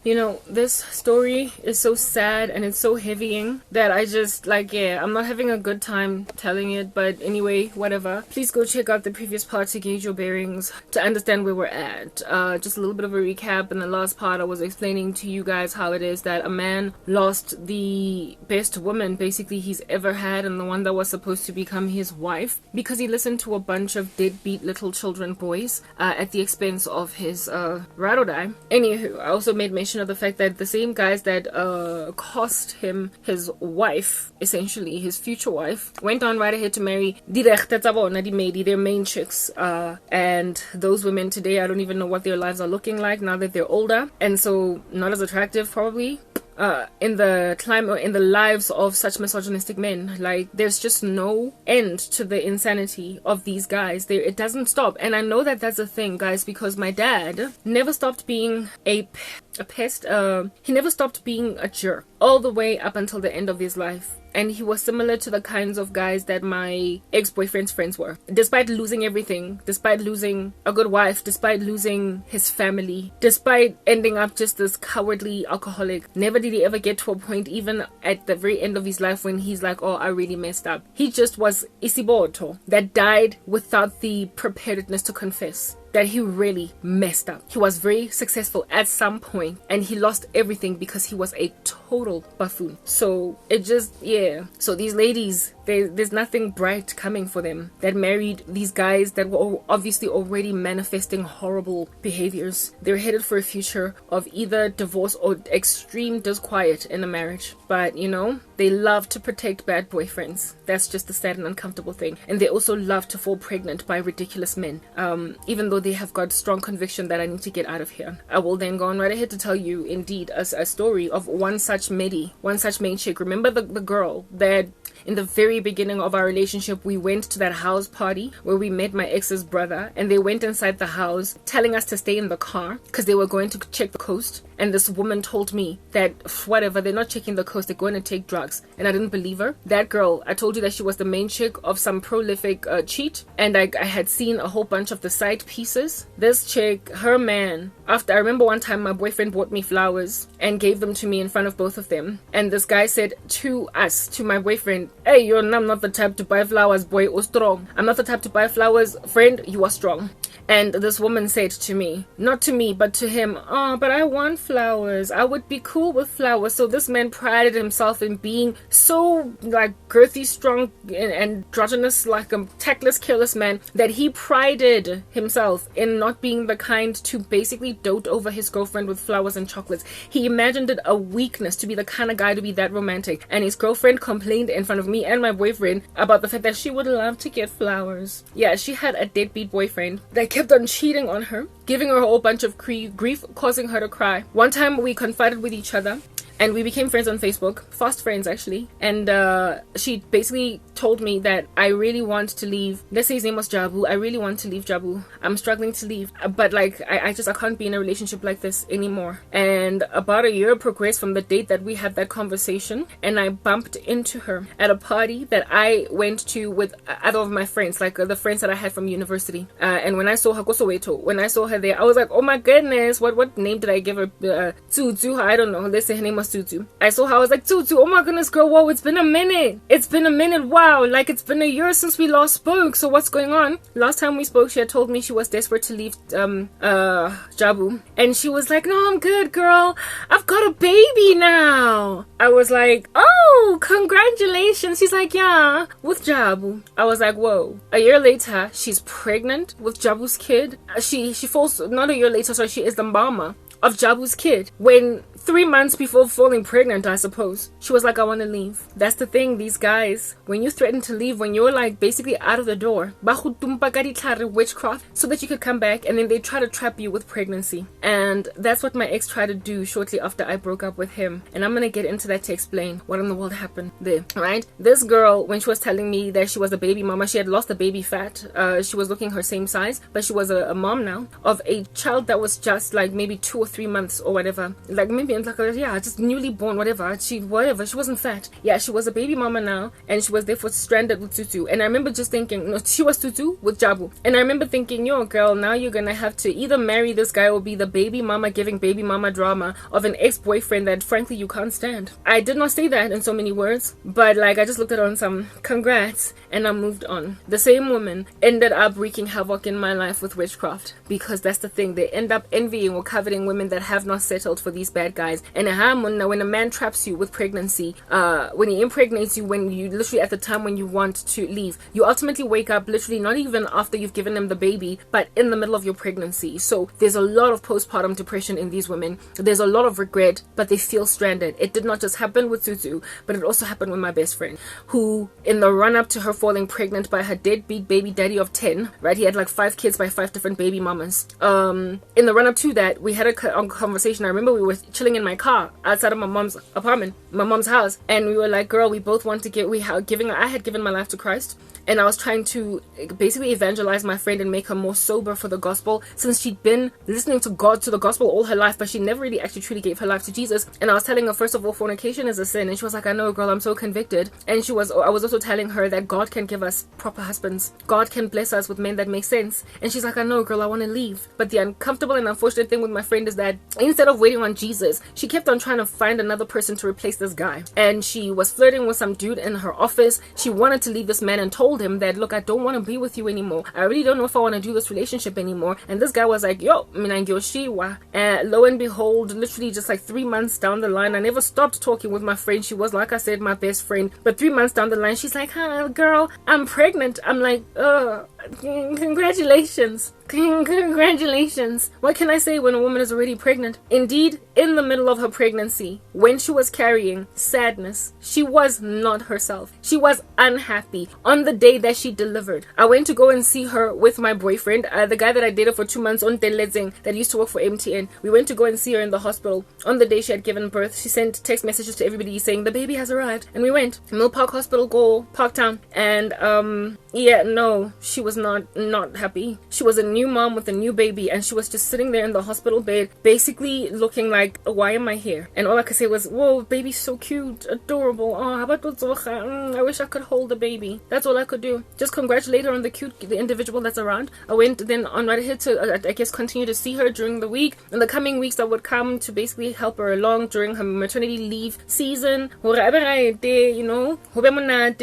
You know, this story is so sad and it's so heavying that I just, like, yeah, I'm not having a good time telling it. But anyway, whatever. Please go check out the previous part to gauge your bearings, to understand where we're at. Just a little bit of a recap. In the last part, I was explaining to you guys how it is that a man lost the best woman, basically, he's ever had, and the one that was supposed to become his wife, because he listened to a bunch of deadbeat little children boys at the expense of his ride or die. Anywho, I also made mention of the fact that the same guys that cost him his wife, essentially his future wife, went on right ahead to marry their main chicks, and those women today, I don't even know what their lives are looking like now that they're older, and so not as attractive probably. In the lives of such misogynistic men. Like, there's just no end to the insanity of these guys. It doesn't stop. And I know that that's a thing, guys, because my dad never stopped being a pest. He never stopped being a jerk all the way up until the end of his life. And he was similar to the kinds of guys that my ex-boyfriend's friends were. Despite losing everything, despite losing a good wife, despite losing his family, despite ending up just this cowardly alcoholic, never did he ever get to a point, even at the very end of his life, when he's like, oh, I really messed up. He just was isiboto that died without the preparedness to confess that he really messed up. He was very successful at some point, and he lost everything because he was a total buffoon. So it just, yeah. So these ladies, there's nothing bright coming for them, that married these guys that were obviously already manifesting horrible behaviors. They're headed for a future of either divorce or extreme disquiet in a marriage. But, you know, they love to protect bad boyfriends. That's just the sad and uncomfortable thing. And they also love to fall pregnant by ridiculous men. Even though they have got strong conviction that I need to get out of here. I will then go on right ahead to tell you, indeed, a story of one such main chick. Remember the girl that in the very beginning of our relationship, we went to that house party where we met my ex's brother, and they went inside the house telling us to stay in the car because they were going to check the coast. And this woman told me that whatever, they're not checking the coast, they're going to take drugs. And I didn't believe her. That girl, I told you that she was the main chick of some prolific cheat, and I had seen a whole bunch of the side pieces. This chick, her man, after, I remember one time my boyfriend bought me flowers and gave them to me in front of both of them, and this guy said to my boyfriend, hey, I'm not the type to buy flowers, boy, or strong. I'm not the type to buy flowers, friend, you are strong. And this woman said to me, not to me, but to him, oh, but I want flowers. I would be cool with flowers. So this man prided himself in being so, like, girthy, strong, and androgynous, like a tactless, careless man, that he prided himself in not being the kind to basically dote over his girlfriend with flowers and chocolates. He imagined it a weakness to be the kind of guy to be that romantic. And his girlfriend complained in front of me and my boyfriend about the fact that she would love to get flowers. Yeah, she had a deadbeat boyfriend that kept on cheating on her, giving her a whole bunch of grief, causing her to cry. One time we confided with each other, and we became friends on Facebook, fast friends actually, and she basically told me that I really want to leave. Let's say his name was Jabu. I really want to leave Jabu. I'm struggling to leave, but like I can't be in a relationship like this anymore. And about a year progressed from the date that we had that conversation, and I bumped into her at a party that I went to with other of my friends, like the friends that I had from university. And when I saw her, when I saw her there, I was like, oh my goodness, what name did I give her? Tutu, I don't know. Let's say her name was Tutu. I saw her, I was like, Tutu, oh my goodness, girl, whoa, it's been a minute. It's been a minute, wow, like it's been a year since we last spoke, so what's going on? Last time we spoke, she had told me she was desperate to leave Jabu, and she was like, no, I'm good, girl, I've got a baby now. I was like, oh, congratulations. She's like, yeah, with Jabu. I was like, whoa. A year later, she's pregnant with Jabu's kid. She falls, not a year later, sorry, she is the mama of Jabu's kid. When 3 months before falling pregnant, I suppose, she was like, I want to leave. That's the thing, these guys, when you threaten to leave, when you're like basically out of the door, witchcraft, so that you could come back, and then they try to trap you with pregnancy. And that's what my ex tried to do shortly after I broke up with him. And I'm gonna get into that to explain what in the world happened there, right? This girl, when she was telling me that she was a baby mama, she had lost the baby fat. She was looking her same size, but she was a mom now of a child that was just like maybe 2 or or 3 months or whatever. Like maybe like yeah, just newly born, whatever. She wasn't fat. Yeah, she was a baby mama now, and she was therefore stranded with Tutu. And I remember just thinking, no, she was Tutu with Jabu. And I remember thinking, yo girl, now you're gonna have to either marry this guy or be the baby mama giving baby mama drama of an ex-boyfriend that frankly you can't stand. I did not say that in so many words, but like I just looked at her on some congrats and I moved on. The same woman ended up wreaking havoc in my life with witchcraft, because that's the thing, they end up envying or coveting women that have not settled for these bad guys. And when a man traps you with pregnancy, when he impregnates you, when you literally at the time when you want to leave, you ultimately wake up literally not even after you've given him the baby, but in the middle of your pregnancy. So there's a lot of postpartum depression in these women. There's a lot of regret, but they feel stranded. It did not just happen with Tutu, but it also happened with my best friend, who in the run up to her falling pregnant by her deadbeat baby daddy of 10, right? He had like 5 kids by 5 different baby mamas. In the run up to that, we had a conversation. I remember we were chilling in my car outside of my mom's apartment, my mom's house, and we were like, girl, we both want to get, I had given my life to Christ, and I was trying to basically evangelize my friend and make her more sober for the gospel, since she'd been listening to the gospel all her life, but she never really actually truly gave her life to Jesus. And I was telling her, first of all, fornication is a sin, and she was like, I know girl, I'm so convicted. And I was also telling her that God can give us proper husbands, God can bless us with men that make sense. And she's like, I know girl, I want to leave. But the uncomfortable and unfortunate thing with my friend is that instead of waiting on Jesus, she kept on trying to find another person to replace this guy. And she was flirting with some dude in her office. She wanted to leave this man and told him that, look, I don't want to be with you anymore. I really don't know if I want to do this relationship anymore. And this guy was like, yo, minangyoshia. And lo and behold, literally just like 3 months down the line, I never stopped talking with my friend. She was, like I said, my best friend. But 3 months down the line, she's like, huh, girl, I'm pregnant. I'm like, congratulations. Congratulations. What can I say when a woman is already pregnant? Indeed, in the middle of her pregnancy, when she was carrying sadness, she was not herself. She was unhappy. On the day that she delivered, I went to go and see her with my boyfriend, the guy that I dated for 2 months on Telezing, that used to work for MTN. We went to go and see her in the hospital. On the day she had given birth, she sent text messages to everybody saying the baby has arrived. And we went. Mill Park Hospital, go Parktown. And yeah, no, she was not happy. She was a new mom with a new baby, and she was just sitting there in the hospital bed, basically looking like, why am I here? And all I could say was, whoa, baby's so cute, adorable. Oh, I wish I could hold the baby. That's all I could do. Just congratulate her on the individual that's around. I went then on right ahead to, I guess, continue to see her during the week. In the coming weeks, I would come to basically help her along during her maternity leave season. You know,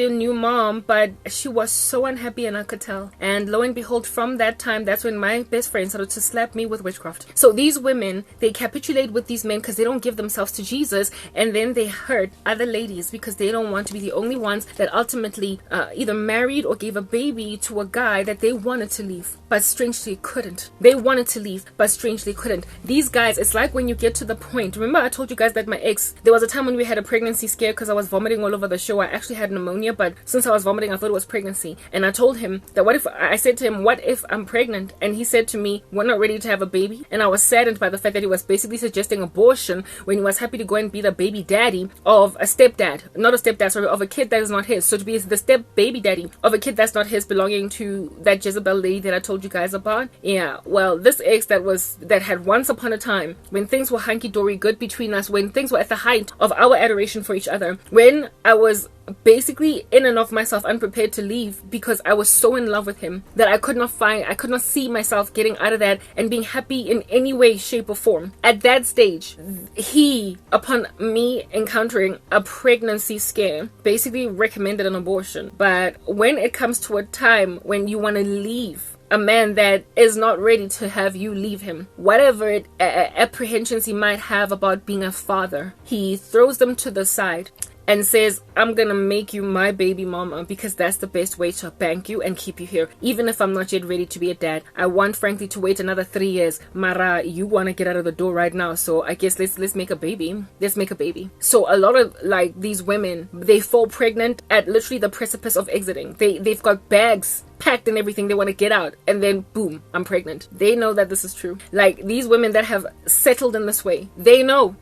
new mom, but she was so unhappy, and I could tell. And lo and behold, from that time, that's when my best friend started to slap me with witchcraft. So these women, they capitulate with these men because they don't give themselves to Jesus, and then they hurt other ladies because they don't want to be the only ones that ultimately either married or gave a baby to a guy that they wanted to leave, but strangely couldn't. They wanted to leave, but strangely couldn't. These guys, it's like when you get to the point. Remember I told you guys that my ex, there was a time when we had a pregnancy scare because I was vomiting all over the show. I actually had pneumonia, but since I was vomiting, I thought it was pregnancy. And I told him that I said to him, what if I'm pregnant? And he said to me, we're not ready to have a baby. And I was saddened by the fact that he was basically suggesting abortion when he was happy to go and be the baby daddy of a stepdad, not a stepdad, sorry, of a kid that is not his. So to be the step baby daddy of a kid that's not his, belonging to that Jezebel lady that I told you guys about. Yeah, well, this ex that had once upon a time, when things were hunky-dory good between us, when things were at the height of our adoration for each other, when I was basically in and of myself unprepared to leave because I was so in love with him that I could not see myself getting out of that and being happy in any way, shape or form. At that stage, he, upon me encountering a pregnancy scare, basically recommended an abortion. But when it comes to a time when you want to leave a man that is not ready to have you leave him, whatever apprehensions he might have about being a father, he throws them to the side and says, I'm gonna make you my baby mama because that's the best way to bank you and keep you here. Even if I'm not yet ready to be a dad, I want frankly to wait another 3 years. Mara, you want to get out of the door right now, so I guess let's make a baby. Let's make a baby. So a lot of like these women, they fall pregnant at literally the precipice of exiting. They've got bags packed and everything. They want to get out, and then boom, I'm pregnant. They know that this is true. Like, these women that have settled in this way, they know.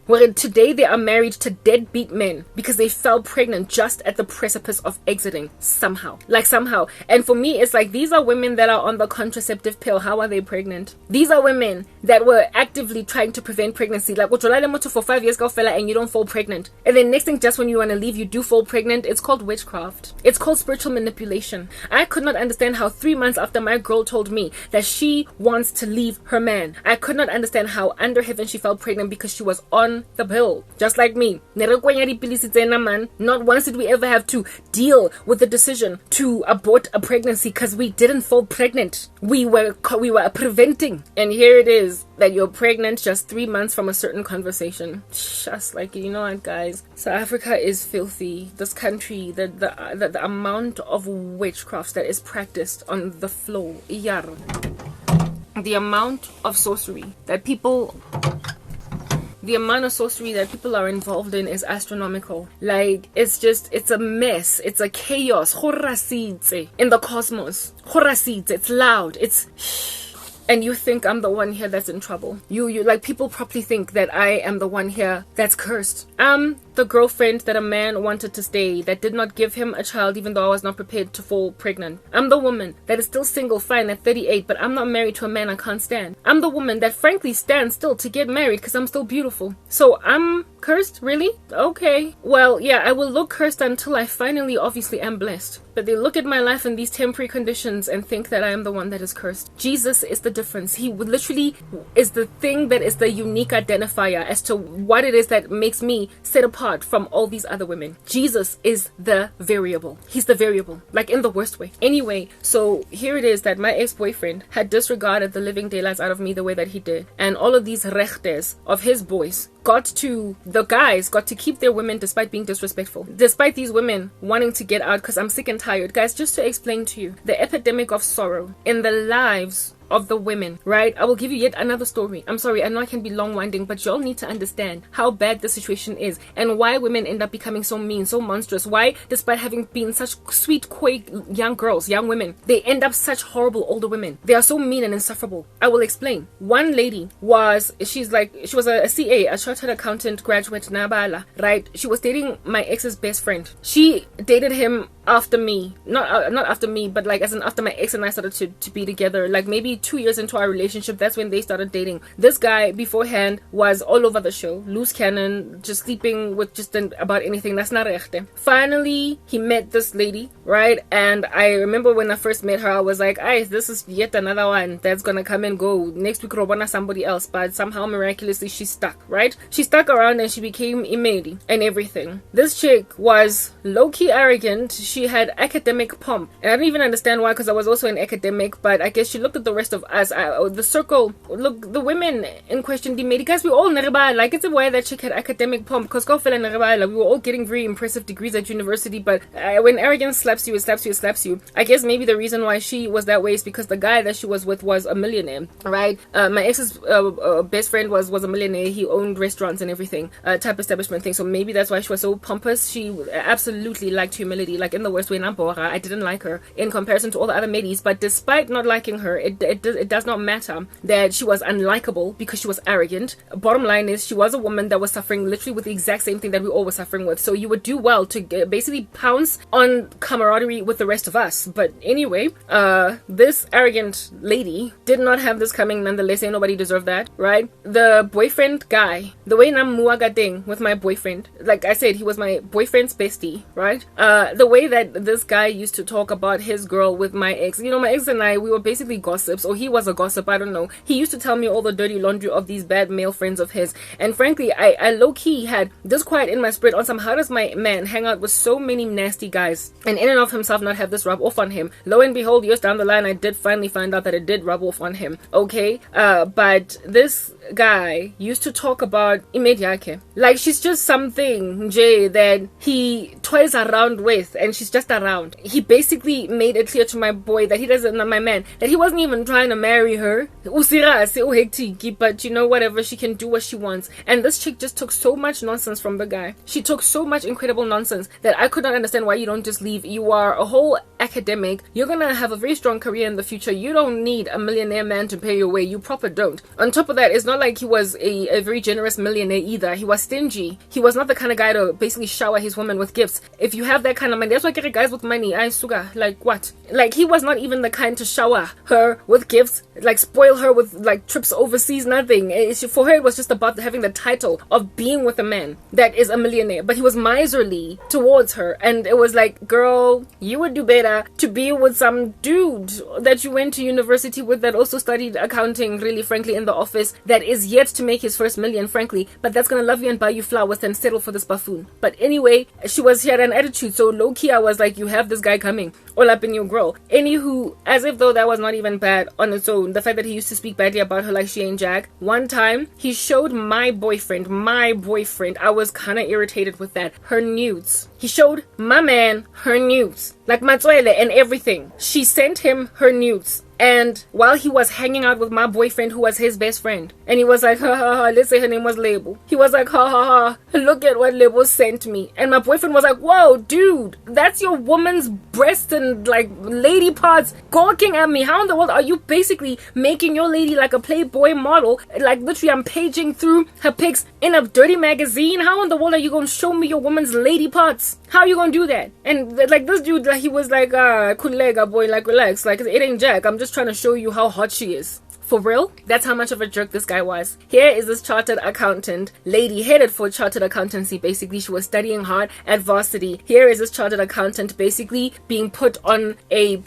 Well, today they are married to deadbeat men because they fell pregnant just at the precipice of exiting somehow. And for me, it's like, these are women that are on the contraceptive pill. How are they pregnant? These are women that were actively trying to prevent pregnancy. Like, for 5 years, go fella, and you don't fall pregnant. And then next thing, just when you want to leave, you do fall pregnant. It's called witchcraft. It's called spiritual manipulation. I could not understand how 3 months after my girl told me that she wants to leave her man, I could not understand how under heaven she fell pregnant because she was on the pill. Just like me. Not once did we ever have to deal with the decision to abort a pregnancy because we didn't fall pregnant. We were preventing. And here it is that you're pregnant just 3 months from a certain conversation. Just like, you know what, guys? South Africa is filthy. This country, the amount of witchcraft that is practiced on the floor. The amount of sorcery that people are involved in is astronomical. Like, it's a mess. It's a chaos. In the cosmos. It's loud. And you think I'm the one here that's in trouble. You like, people probably think that I am the one here that's cursed. I'm the girlfriend that a man wanted to stay, that did not give him a child even though I was not prepared to fall pregnant. I'm the woman that is still single, fine, at 38, but I'm not married to a man I can't stand. I'm the woman that frankly stands still to get married because I'm still beautiful. So I'm cursed? Really? Okay. Well, yeah, I will look cursed until I finally obviously am blessed. But they look at my life in these temporary conditions and think that I am the one that is cursed. Jesus is the difference. He literally is the thing that is the unique identifier as to what it is that makes me set apart from all these other women. Jesus is the variable. He's the variable, like in the worst way. Anyway, so here it is that my ex-boyfriend had disregarded the living daylights out of me the way that he did. And all of these rechtes of his boys got to keep their women despite being disrespectful. Despite these women wanting to get out because I'm sick and tired. Guys, just to explain to you, the epidemic of sorrow in the lives of the women, right? I will give you yet another story. I'm sorry, I know I can be long-winding, but y'all need to understand how bad the situation is and why women end up becoming so mean, so monstrous. Why, despite having been such sweet, coy young girls, young women, they end up such horrible older women. They are so mean and insufferable. I will explain. One lady she was a CA, a chartered accountant graduate, Nabala, right? She was dating my ex's best friend. She dated him after me, not after me, but like as in after my ex and I started to be together, like maybe 2 years into our relationship. That's when they started dating. This guy beforehand was all over the show, loose cannon, just sleeping with just about anything. That's not rechte. Finally, he met this lady, right? And I remember when I first met her, I was like, this is yet another one that's gonna come and go. Next week, Robana somebody else. But somehow miraculously she stuck, right? She stuck around and she became Imedi and everything. This chick was low-key arrogant. She had academic pomp, and I don't even understand why, because I was also an academic, but I guess she looked at the rest of us, the circle, look, the women in question, the guys, we all nereba, like, it's a way that chick had academic pomp, because we were all getting very impressive degrees at university, but when arrogance slaps you, it slaps you, it slaps you. I guess maybe the reason why she was that way is because the guy that she was with was a millionaire, right? My ex's best friend was a millionaire. He owned restaurants and everything, type establishment thing, so maybe that's why she was so pompous. She absolutely liked humility, like in the worst way. I didn't like her in comparison to all the other ladies, but despite not liking her, it does not matter that she was unlikable because she was arrogant. Bottom line is, she was a woman that was suffering literally with the exact same thing that we all were suffering with, so you would do well to basically pounce on camaraderie with the rest of us. But anyway, this arrogant lady did not have this coming nonetheless. Ain't nobody deserved that, right? The boyfriend guy, the way Nam Muagading with my boyfriend, like I said, he was my boyfriend's bestie, right? The way that this guy used to talk about his girl with my ex, my ex and I, we were basically gossips, or he was a gossip, I don't know. He used to tell me all the dirty laundry of these bad male friends of his, and frankly, I low-key had this quiet in my spirit on some, how does my man hang out with so many nasty guys and in and of himself not have this rub off on him? Lo and behold, years down the line, I did finally find out that it did rub off on him, okay? But this guy used to talk about Imediake, like she's just something, Jay, that he toys around with, and she's just around. He basically made it clear to my boy that my man, that he wasn't even trying to marry her. But whatever, she can do what she wants. And this chick just took so much nonsense from the guy. She took so much incredible nonsense that I could not understand why you don't just leave. You are a whole academic. You're gonna have a very strong career in the future. You don't need a millionaire man to pay your way. You proper don't. On top of that, it's not like he was a very generous millionaire either. He was stingy. He was not the kind of guy to basically shower his woman with gifts. If you have that kind of money, that's why I get guys with money. I sugar. Like what? Like he was not even the kind to shower her with gifts, like spoil her with like trips overseas, nothing. For her, it was just about having the title of being with a man that is a millionaire. But he was miserly towards her, and it was like, girl, you would do better to be with some dude that you went to university with that also studied accounting, really frankly, in the office, that is yet to make his first million, frankly, but that's gonna love you and buy you flowers and settle for this buffoon. But anyway, she had an attitude, so low-key I was like, you have this guy coming all up in your girl. Anywho, as if though that was not even bad on its own, the fact that he used to speak badly about her like she ain't Jack. One time he showed my boyfriend, I was kind of irritated with that, her nudes. He showed my man her nudes, like matswele and everything. She sent him her nudes. And while he was hanging out with my boyfriend, who was his best friend, and he was like, ha ha ha, let's say her name was Label. He was like, ha ha ha, look at what Label sent me. And my boyfriend was like, whoa, dude, that's your woman's breast and like lady parts gawking at me. How in the world are you basically making your lady like a Playboy model? Like literally I'm paging through her pics in a dirty magazine. How in the world are you gonna show me your woman's lady parts? How are you gonna do that? And like this dude, like, he was like, kulega boy, like relax, like it ain't Jack, I'm just trying to show you how hot she is. For real? That's how much of a jerk this guy was. Here is this chartered accountant lady headed for chartered accountancy. Basically, she was studying hard at varsity. Here is this chartered accountant basically being put on an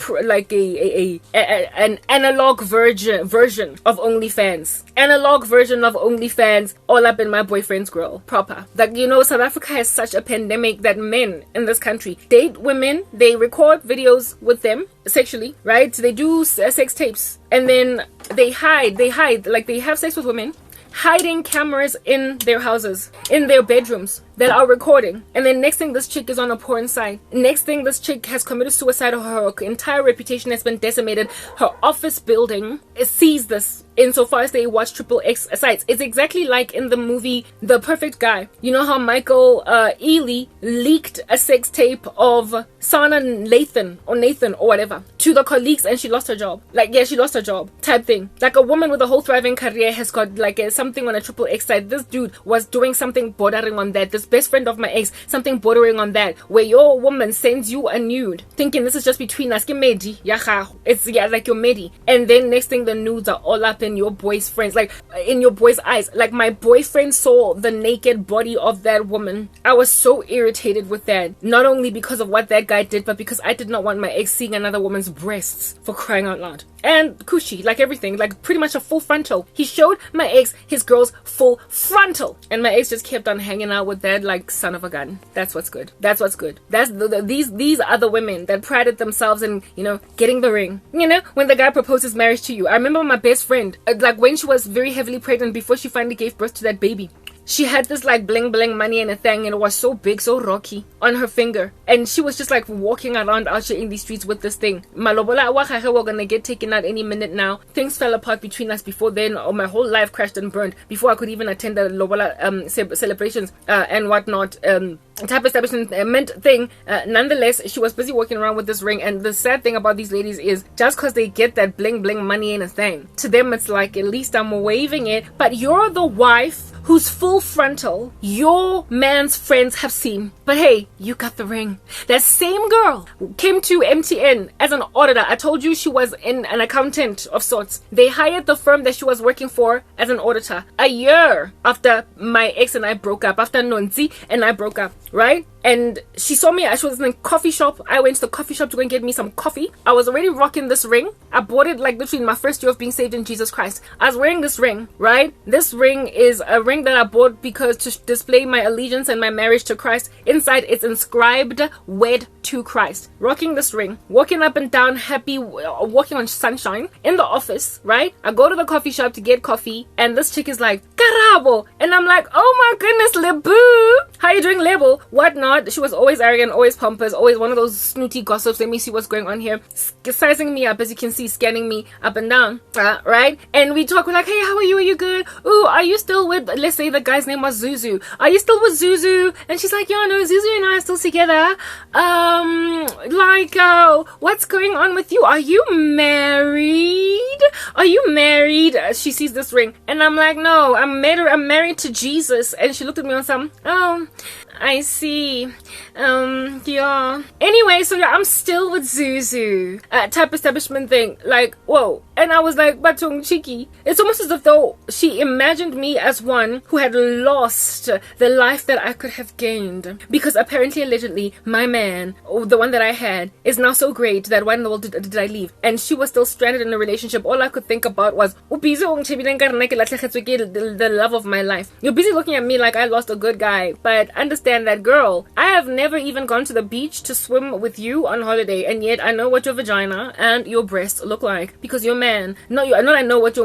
analog version of OnlyFans. Analog version of OnlyFans, all up in my boyfriend's grill. Proper. Like, you know, South Africa has such a pandemic that men in this country date women, they record videos with them sexually, right? They do sex tapes, and then they hide, like they have sex with women, hiding cameras in their houses, in their bedrooms that are recording. And then next thing, this chick is on a porn site. Next thing, this chick has committed suicide, or her entire reputation has been decimated. Her office building sees this insofar as they watch XXX sites. It's exactly like in the movie The Perfect Guy. You know how Michael Ealy leaked a sex tape of Sana Nathan or whatever to the colleagues, and she lost her job. Like, yeah, she lost her job type thing. Like a woman with a whole thriving career has got like something on a XXX site. This dude was doing something bordering on that. This best friend of my ex, something bordering on that, where your woman sends you a nude thinking this is just between us. It's like your medi, and then next thing the nudes are all up in your boy's friends, like in your boy's eyes. Like my boyfriend saw the naked body of that woman. I was so irritated with that, not only because of what that guy did, but because I did not want my ex seeing another woman's breasts, for crying out loud. And coochie, like everything, like pretty much a full frontal. He showed my ex his girl's full frontal, and my ex just kept on hanging out with that like son of a gun. That's what's good. That's what's good. That's these are the women that prided themselves in, you know, getting the ring. You know, when the guy proposes marriage to you. I remember my best friend, like when she was very heavily pregnant before she finally gave birth to that baby. She had this like bling bling money and a thing, and it was so big, so rocky on her finger, and she was just like walking around out here in these streets with this thing. Malobola we're gonna get taken out any minute now. Things fell apart between us before then, or my whole life crashed and burned before I could even attend the lobola celebrations and whatnot. Type establishment thing. Nonetheless, she was busy walking around with this ring, and the sad thing about these ladies is just because they get that bling bling money and a thing, to them it's like, at least I'm waving it, but you're the wife whose full frontal your man's friends have seen. But hey, you got the ring. That same girl came to MTN as an auditor. I told you she was an accountant of sorts. They hired the firm that she was working for as an auditor a year after my ex and I broke up, after Nonzi and I broke up, right? And she saw me. She was in a coffee shop. I went to the coffee shop to go and get me some coffee. I was already rocking this ring. I bought it like literally in my first year of being saved in Jesus Christ. I was wearing this ring, right? This ring is a ring that I bought because to display my allegiance and my marriage to Christ. Inside it's inscribed "Wed to Christ." Rocking this ring, walking up and down, happy, walking on sunshine in the office, right? I go to the coffee shop to get coffee, and this chick is like, "Karabo," and I'm like, "Oh my goodness, Lebu, How you doing, label? Whatnot. She was always arrogant, always pompous, always one of those snooty gossips. Let me see what's going on here. Sizing me up, as you can see, scanning me up and down, right? And we talk, we're like, hey, how are you? Are you good? Ooh, are you still with, let's say the guy's name was Zuzu. Are you still with Zuzu? And she's like, yeah, no, Zuzu and I are still together. What's going on with you? Are you married? Are you married? She sees this ring, and I'm like, no, I'm married to Jesus. And she looked at me on some, oh, I see. Yeah. Anyway, so yeah, I'm still with Zuzu. Type establishment thing. Like, whoa. And I was like, Batung Chiki. It's almost as if though she imagined me as one who had lost the life that I could have gained. Because apparently, allegedly, my man, the one that I had, is now so great that why in the world did I leave? And she was still stranded in a relationship. All I could think about was, the love of my life. You're busy looking at me like I lost a good guy. But understand that, girl, I have never even gone to the beach to swim with you on holiday, and yet I know what your vagina and your breasts look like because your man, I know what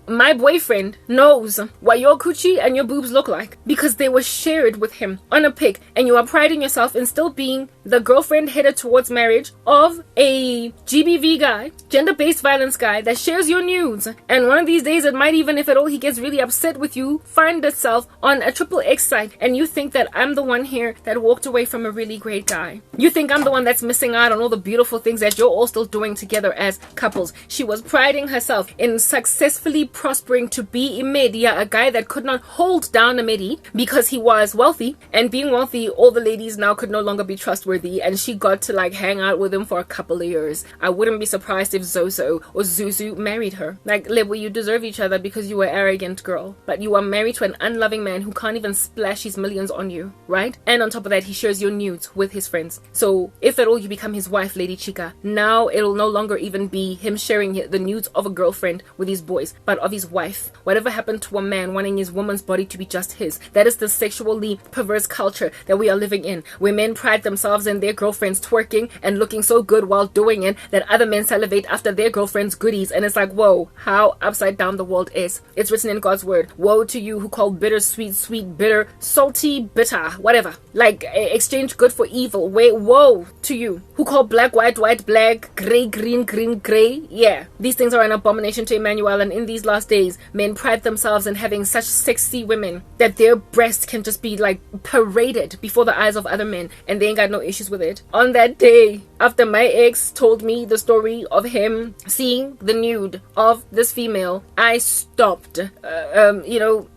my boyfriend knows what your coochie and your boobs look like because they were shared with him on a pic, and you are priding yourself in still being the girlfriend headed towards marriage of a GBV guy, gender-based violence guy that shares your nudes. And one of these days, it might even, if at all he gets really upset with you, find itself on a XXX site, and you think that I'm the one here that walked away from a really great guy. You think I'm the one that's missing out on all the beautiful things that you're all still doing together as couples. She was priding herself in successfully prospering to be Imedia, a guy that could not hold down a Medi because he was wealthy, and being wealthy, all the ladies now could no longer be trustworthy, and she got to like hang out with him for a couple of years. I wouldn't be surprised if Zozo or Zuzu married her. Like, Lebu, you deserve each other because you were an arrogant girl, but you are married to an unloving man who can't even splash his millions on you, right? And on top of that, he shares your nudes with his friends. So if at all you become his wife, Lady Chica, now it'll no longer even be him sharing the nudes of a girlfriend with his boys, but of his wife. Whatever happened to a man wanting his woman's body to be just his? That is the sexually perverse culture that we are living in, where men pride themselves in their girlfriends twerking and looking so good while doing it that other men salivate after their girlfriend's goodies. And it's like, whoa, how upside down the world is. It's written in God's word. Woe to you who call bitter sweet, sweet bitter, salty bitter, whatever. Like, exchange good for evil. Wait, woe to you who call black white, white black, gray green, green gray. Yeah, these things are an abomination to Emmanuel. And in these last days, men pride themselves in having such sexy women that their breasts can just be like paraded before the eyes of other men, and they ain't got no issues with it. On that day, after my ex told me the story of him seeing the nude of this female, I stopped,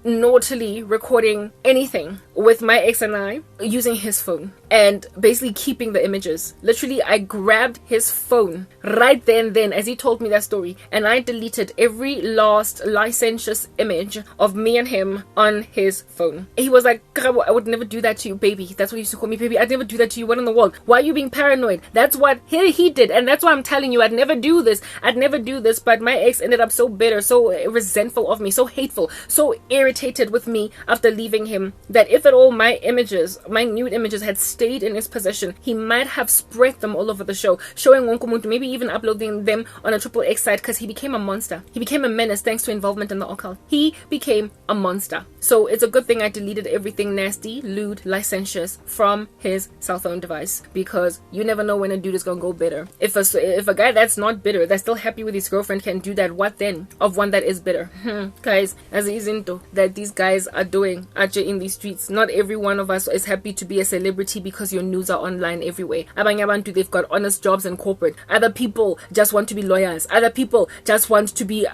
naughtily recording anything with my ex and I using his phone and basically keeping the images. Literally, I grabbed his phone right then as he told me that story, and I deleted every last licentious image of me and him on his phone. He was like, I would never do that to you, baby. That's what he used to call me, baby. I'd never do that to you. What in the world? Why are you being paranoid? That's what he did, and that's why I'm telling you, I'd never do this. But my ex ended up so bitter, so resentful of me, so hateful, so irritated with me after leaving him, that if at all my nude images had stayed in his possession, he might have spread them all over the show, showing Wonkumuntu, maybe even uploading them on a XXX site, because he became a monster. He became a menace thanks to involvement in the occult. He became a monster. So it's a good thing I deleted everything nasty, lewd, licentious from his cell phone device, because you never know when a dude is gonna go bitter. If a guy that's not bitter, that's still happy with his girlfriend, can do that, what then of one that is bitter? Guys, as it isn't that these guys are doing in these streets, not every one of us is happy to be a celebrity because your news are online everywhere. Abanye abantu, they've got honest jobs in corporate. Other people just want to be lawyers. Other people just want to be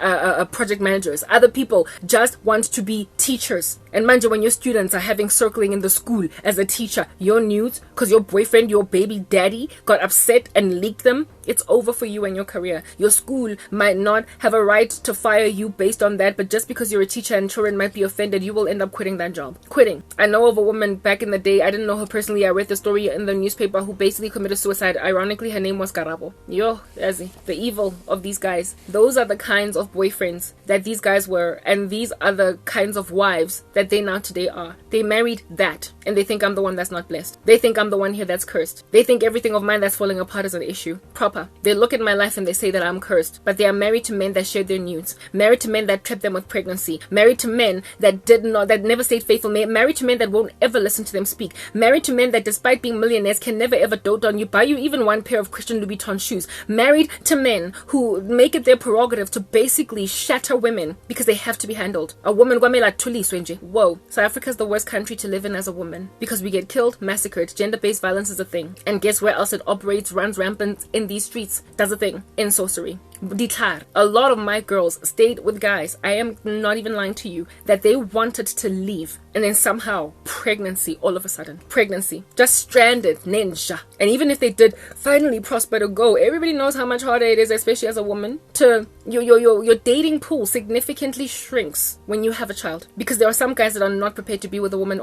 project managers. Other people just want to be teachers. And manja, when your students are having circling in the school as a teacher, your nudes, because your boyfriend, your baby daddy got upset and leaked them, it's over for you and your career. Your school might not have a right to fire you based on that, but just because you're a teacher and children might be offended, you will end up quitting that job. Quitting. I know of a woman back in the day, I didn't know her personally, I read read the story in the newspaper who basically committed suicide. Ironically, her name was Karabo. Yo, the evil of these guys. Those are the kinds of boyfriends that these guys were, and these are the kinds of wives that they now today are. They married that, and they think I'm the one that's not blessed. They think I'm the one here that's cursed. They think everything of mine that's falling apart is an issue. Proper. They look at my life and they say that I'm cursed, but they are married to men that shared their nudes, married to men that trapped them with pregnancy, married to men that never stayed faithful, married to men that won't ever listen to them speak, married to men that despite being millionaires can never ever dote on you, buy you even one pair of Christian Louboutin shoes, married to men who make it their prerogative to basically shatter women because they have to be handled. A woman, whoa. South Africa is the worst country to live in as a woman because we get killed, massacred. Gender-based violence is a thing, and guess where else it operates, runs rampant in these streets? Does a thing in sorcery. A lot of my girls stayed with guys, I am not even lying to you, that they wanted to leave, and then somehow pregnancy, all of a sudden pregnancy, just stranded, ninja. And even if they did finally prosper to go, everybody knows how much harder it is, especially as a woman, to your dating pool significantly shrinks when you have a child, because there are some guys that are not prepared to be with a woman.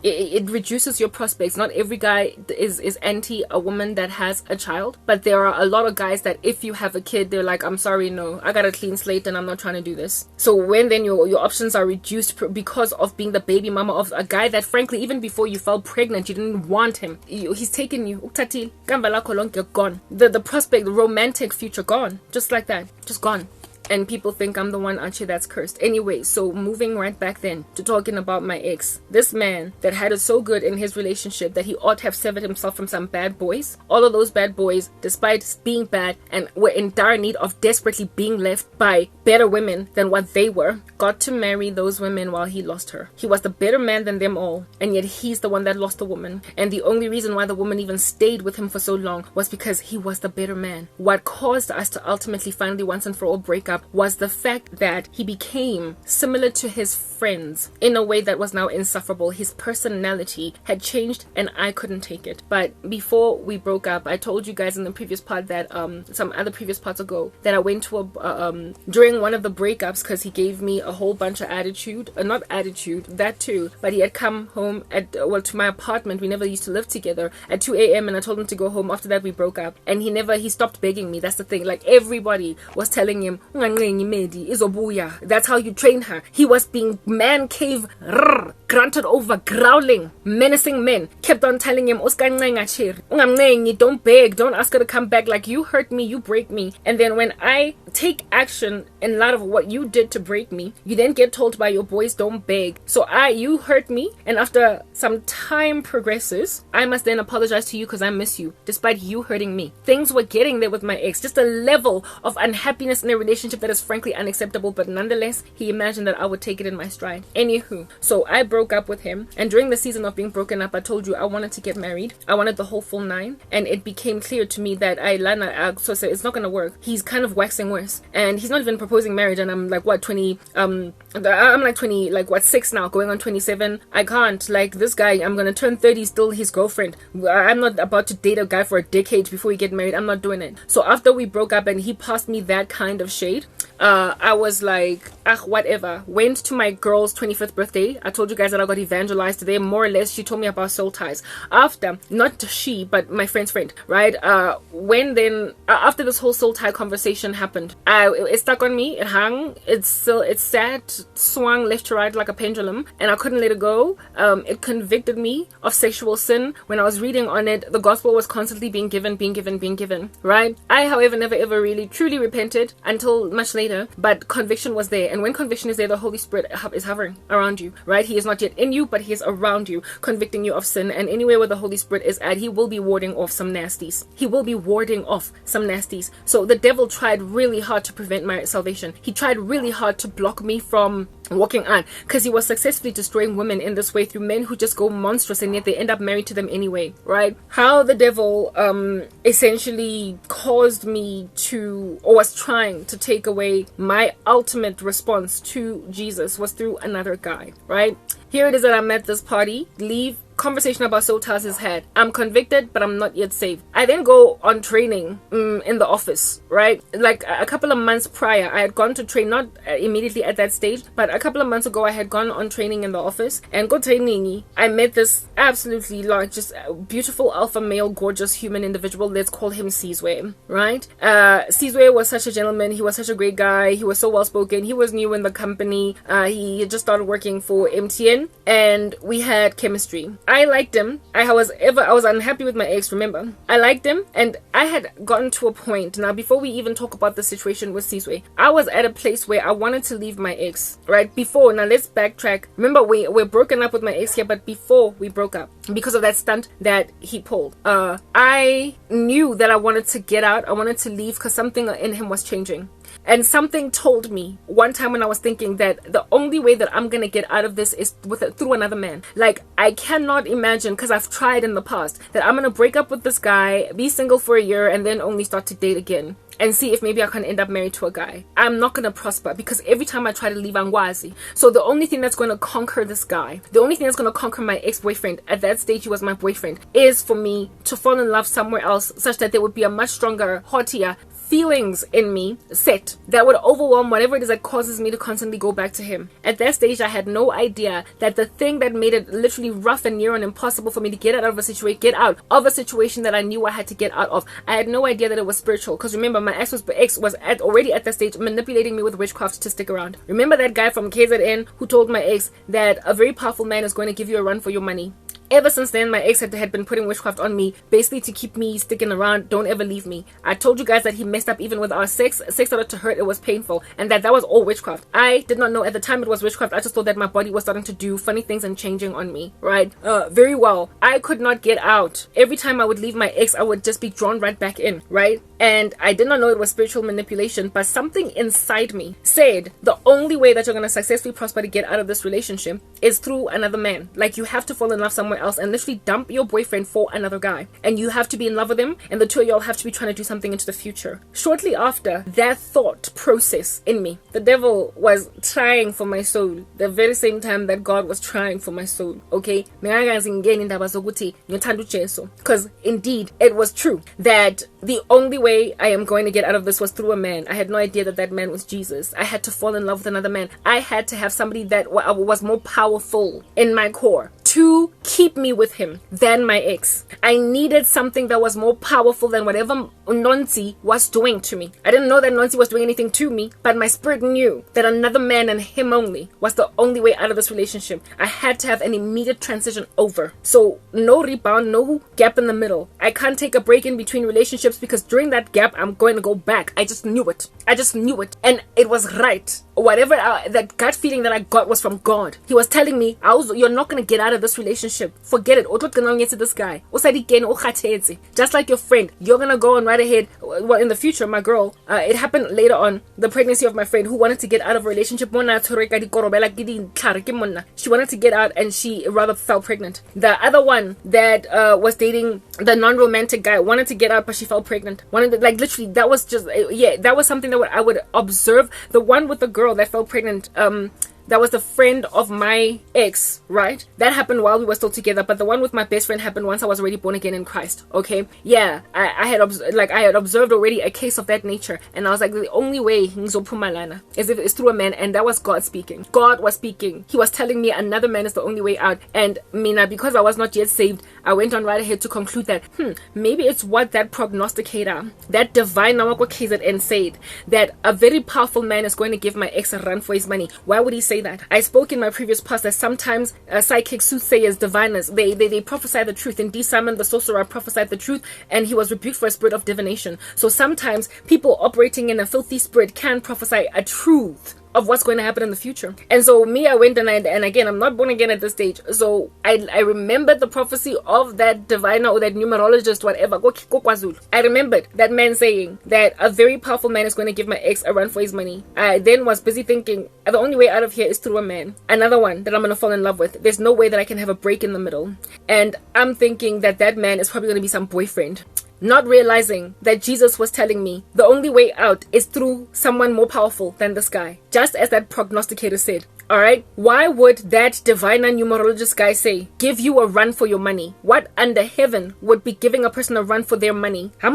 It reduces your prospects. Not every guy is anti a woman that has a child, but there are a lot of guys that if you have a kid, they're like, I'm sorry, no, I got a clean slate and I'm not trying to do this. So when then your options are reduced because of being the baby mama of a guy that frankly even before you fell pregnant you didn't want him, he's taken you, you're gone. The prospect, the romantic future, gone, just like that, just gone. And people think I'm the one actually that's cursed. Anyway, so moving right back then to talking about my ex. This man that had it so good in his relationship that he ought to have severed himself from some bad boys. All of those bad boys, despite being bad and were in dire need of desperately being left by better women than what they were, got to marry those women while he lost her. He was the better man than them all, and yet he's the one that lost the woman. And the only reason why the woman even stayed with him for so long was because he was the better man. What caused us to ultimately finally once and for all break up was the fact that he became similar to his friends in a way that was now insufferable. His personality had changed and I couldn't take it. But before we broke up, I told you guys in the previous part that some other previous parts ago that I went to a during one of the breakups, because he gave me a whole bunch of not attitude, that too, but he had come home to my apartment. We never used to live together, at 2 a.m. and I told him to go home. After that we broke up, and he stopped begging me. That's the thing. Like, everybody was telling him, that's how you train her. He was being man cave, grunted over, growling, menacing men. Kept on telling him, don't beg, don't ask her to come back. Like, you hurt me, you break me. And then when I take action in light of what you did to break me, you then get told by your boys, don't beg. So you hurt me, and after some time progresses, I must then apologize to you because I miss you, despite you hurting me. Things were getting there with my ex, just a level of unhappiness in a relationship that is frankly unacceptable, but nonetheless, he imagined that I would take it in my stride. Anywho, so I broke up with him, and during the season of being broken up, I told you I wanted to get married. I wanted the whole full 9, and it became clear to me that it's not gonna work. He's kind of waxing worse, and he's not even proposing marriage, and I'm like, what, 20, I'm like 20, like what, 6 now, going on 27. I can't, like, this guy, I'm gonna turn 30, still his girlfriend. I'm not about to date a guy for a decade before we get married. I'm not doing it. So after we broke up and he passed me that kind of shade, I was like, whatever. Went to my girl's 25th birthday. I told you guys that I got evangelized today. More or less, she told me about soul ties. After, not she, but my friend's friend, right? After this whole soul tie conversation happened, it stuck on me. It hung. It sat, swung left to right like a pendulum, and I couldn't let it go. It convicted me of sexual sin. When I was reading on it, the gospel was constantly being given, right? I, however, never ever really truly repented until much later. But conviction was there, and when conviction is there, the Holy Spirit is hovering around you, right? He is not yet in you, but he is around you, convicting you of sin. And anywhere where the Holy Spirit is at, he will be warding off some nasties. So the devil tried really hard to prevent my salvation. He tried really hard to block me from walking on, because he was successfully destroying women in this way through men who just go monstrous, and yet they end up married to them anyway, right? How the devil essentially caused me to, or was trying to take away my ultimate response to Jesus, was through another guy, right? Here it is that I'm at this party, leave conversation about soul ties is had. I'm convicted, but I'm not yet saved. I then go on training in the office, right? Like a couple of months prior, I had gone to train, not immediately at that stage, but a couple of months ago, I had gone on training in the office. And go training, I met this absolutely like just beautiful alpha male, gorgeous human individual. Let's call him Sizwe, right? Sizwe was such a gentleman. He was such a great guy. He was so well spoken. He was new in the company. He had just started working for MTN, and we had chemistry. I liked him. I was unhappy with my ex, remember? I liked him, and I had gotten to a point. Now, before we even talk about the situation with Sizwe, I was at a place where I wanted to leave my ex, right? Before, now let's backtrack. Remember, we're broken up with my ex here, but before we broke up, because of that stunt that he pulled, I knew that I wanted to get out. I wanted to leave because something in him was changing. And something told me one time when I was thinking that the only way that I'm gonna get out of this is through another man. Like, I cannot imagine, because I've tried in the past, that I'm gonna break up with this guy, be single for a year, and then only start to date again and see if maybe I can end up married to a guy. I'm not gonna prosper, because every time I try to leave, I'm wazi. So the only thing that's gonna conquer this guy, the only thing that's gonna conquer my ex-boyfriend, at that stage he was my boyfriend, is for me to fall in love somewhere else, such that there would be a much stronger, haughtier feelings in me set that would overwhelm whatever it is that causes me to constantly go back to him. At that stage, I had no idea that the thing that made it literally rough and near and impossible for me to get out of a situation that I knew I had to get out of, I had no idea that it was spiritual. Because remember, my ex was already at that stage manipulating me with witchcraft to stick around. Remember that guy from KZN who told my ex that a very powerful man is going to give you a run for your money? Ever since then, my ex had been putting witchcraft on me, basically to keep me sticking around. Don't ever leave me. I told you guys that he messed up even with our sex. Sex started to hurt. It was painful. And that was all witchcraft. I did not know at the time it was witchcraft. I just thought that my body was starting to do funny things and changing on me, right? Very well. I could not get out. Every time I would leave my ex, I would just be drawn right back in, right? And I did not know it was spiritual manipulation, but something inside me said the only way that you're going to successfully prosper to get out of this relationship is through another man. Like, you have to fall in love somewhere else and literally dump your boyfriend for another guy, and you have to be in love with him, and the two of y'all have to be trying to do something into the future. Shortly after that thought process in me, the devil was trying for my soul the very same time that God was trying for my soul. Okay, because indeed it was true that the only way I am going to get out of this was through a man. I had no idea that that man was Jesus. I had to fall in love with another man. I had to have somebody that was more powerful in my core to keep me with him than my ex. I needed something that was more powerful than whatever Nonsi was doing to me. I didn't know that Nonsi was doing anything to me, but my spirit knew that another man and him only was the only way out of this relationship. I had to have an immediate transition over. So no rebound, no gap in the middle. I can't take a break in between relationships, because during that gap, I'm going to go back. I just knew it. And it was right. Whatever that gut feeling that I got was from God. He was telling me, you're not going to get out of this relationship. Forget it. To this guy. Just like your friend, you're going to go on right ahead. Well, in the future, my girl, it happened later on, the pregnancy of my friend who wanted to get out of a relationship. She wanted to get out, and she rather fell pregnant. The other one that was dating the non-romantic guy wanted to get out, but she fell pregnant. Literally, that was just, that was something that I would observe. The one with the girl that fell pregnant, that was the friend of my ex, right? That happened while we were still together, but the one with my best friend happened once I was already born again in Christ. Okay, I had observed already a case of that nature, and I was like, the only way is if it's through a man, and that was God speaking. God was speaking. He was telling me another man is the only way out, and Mina, because I was not yet saved, I went on right ahead to conclude that maybe it's what that prognosticator, that divine Nawako KZN said, that a very powerful man is going to give my ex a run for his money. Why would he say that? I spoke in my previous past that sometimes psychic soothsayers, diviners, they prophesy the truth. Indeed, Simon the sorcerer prophesied the truth, and he was rebuked for a spirit of divination. So sometimes people operating in a filthy spirit can prophesy a truth of what's going to happen in the future. And so me, I went and again, I'm not born again at this stage, so I remembered the prophecy of that diviner or that numerologist, whatever. I remembered that man saying that a very powerful man is going to give my ex a run for his money. I then was busy thinking, the only way out of here is through a man, another one that I'm going to fall in love with. There's no way that I can have a break in the middle. And I'm thinking that that man is probably going to be some boyfriend, not realizing that Jesus was telling me the only way out is through someone more powerful than this guy. Just as that prognosticator said, All right, why would that diviner numerologist guy say give you a run for your money? What under heaven would be giving a person a run for their money? When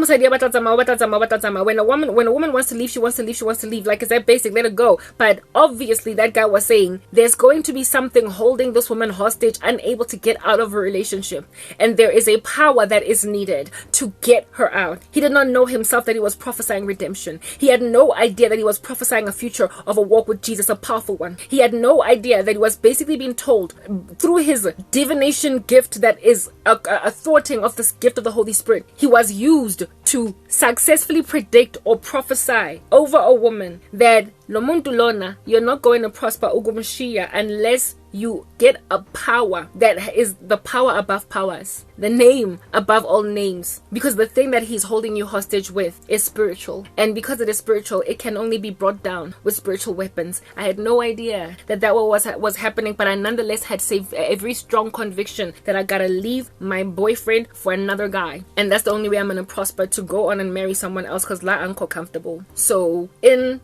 a woman wants to leave, she wants to leave, she wants to leave. Like, is that basic? Let it go. But obviously that guy was saying there's going to be something holding this woman hostage, unable to get out of a relationship, and there is a power that is needed to get her out. He did not know himself that he was prophesying redemption. He had no idea that he was prophesying a future of a walk with Jesus, a powerful one. He had no idea that he was basically being told through his divination gift, that is a thwarting of this gift of the Holy Spirit. He was used to successfully predict or prophesy over a woman that lo muntu lona, you're not going to prosper ugumshia unless you get a power that is the power above powers, the name above all names, because the thing that he's holding you hostage with is spiritual, and because it is spiritual, it can only be brought down with spiritual weapons. I had no idea that was happening, but I nonetheless had a very strong conviction that I gotta leave my boyfriend for another guy, and that's the only way I'm gonna prosper, to go on and marry someone else, because la uncle comfortable. So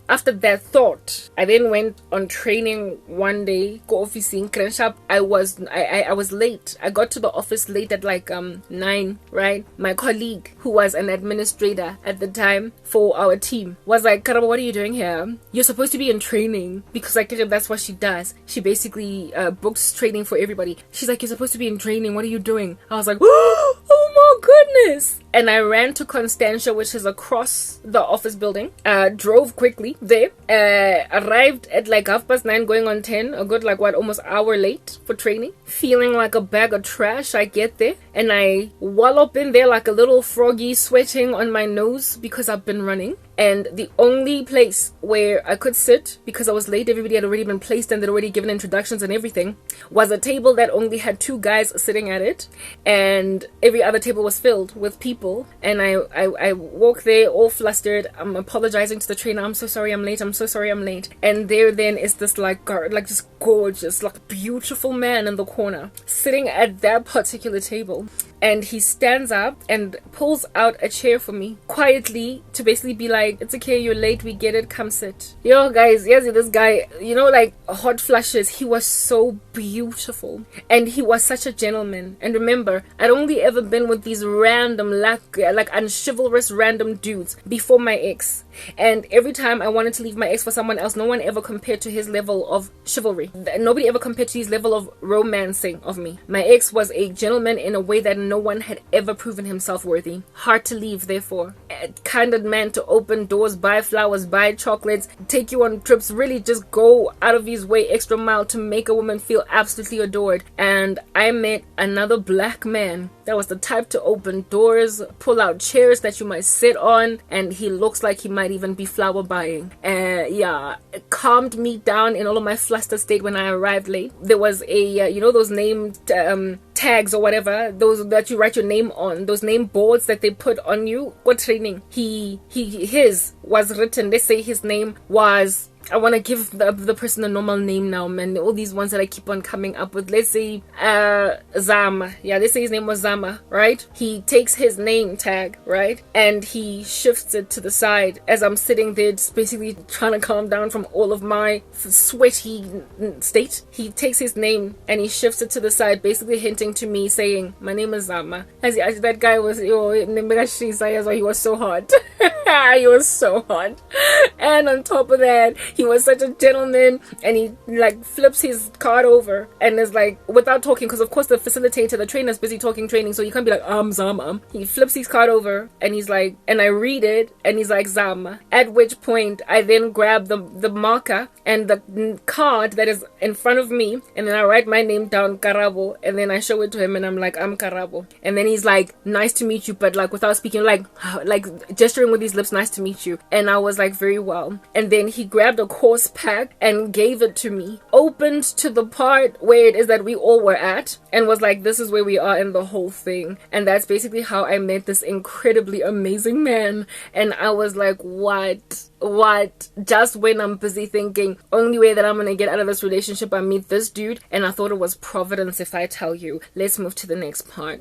after that thought, I then went on training one day, go office in Crenshaw. I was late. I got to the office late at like 9, right? My colleague, who was an administrator at the time for our team, was like, Karabo, what are you doing here? You're supposed to be in training, because like that's what she does. She basically books training for everybody. She's like, you're supposed to be in training. What are you doing? I was like, oh my goodness. And I ran to Constantia, which is across the office building. Drove quickly there. Arrived at like 9:30, going on 10. A good almost hour late for training. Feeling like a bag of trash. I get there and I wallop in there like a little froggy, sweating on my nose because I've been running. And the only place where I could sit, because I was late, everybody had already been placed and they'd already given introductions and everything, was a table that only had 2 guys sitting at it, and every other table was filled with people. And I walk there all flustered. I'm apologizing to the trainer. I'm so sorry I'm late. I'm so sorry I'm late. And there then is this just gorgeous, beautiful man in the corner sitting at that particular table. And he stands up and pulls out a chair for me quietly to basically be like, it's okay, you're late, we get it, come sit. Yo guys, yes, this guy, hot flushes. He was so beautiful and he was such a gentleman. And remember, I'd only ever been with these random unchivalrous random dudes before my ex. And every time I wanted to leave my ex for someone else, no one ever compared to his level of chivalry. Nobody ever compared to his level of romancing of me. My ex was a gentleman in a way that no one had ever proven himself worthy. Hard to leave, therefore. A kind of man to open doors, buy flowers, buy chocolates, take you on trips, really just go out of his way, extra mile to make a woman feel absolutely adored. And I met another black man that was the type to open doors, pull out chairs that you might sit on, and he looks like he might even be flower buying. It calmed me down in all of my flustered state when I arrived late. There was a those name tags or whatever, those that you write your name on, those name boards that they put on you. What training? His was written. Let's say his name was, I want to give the person a normal name now, man. All these ones that I keep on coming up with. Let's say Zama. Yeah, let's say his name was Zama, right? He takes his name tag, right? And he shifts it to the side as I'm sitting there, just basically trying to calm down from all of my sweaty state. He takes his name and he shifts it to the side, basically hinting to me, saying, my name is Zama. As that guy was, he was so hot. He was so hot. And on top of that, he was such a gentleman, and he flips his card over and is like, without talking, because of course the facilitator, the trainer's busy talking training, so you can't be like, Zama. He flips his card over and he's like, and I read it and he's like, Zama. At which point I then grab the marker and the card that is in front of me, and then I write my name down, Karabo, and then I show it to him and I'm like, I'm Karabo. And then he's like, nice to meet you, but without speaking, like gesturing with his lips, nice to meet you. And I was like, very well. And then he grabbed a course pack and gave it to me, opened to the part where it is that we all were at, and was like, this is where we are in the whole thing. And that's basically how I met this incredibly amazing man. And I was like, what? Just when I'm busy thinking, only way that I'm gonna get out of this relationship, I meet this dude. And I thought it was providence, if I tell you. Let's move to the next part.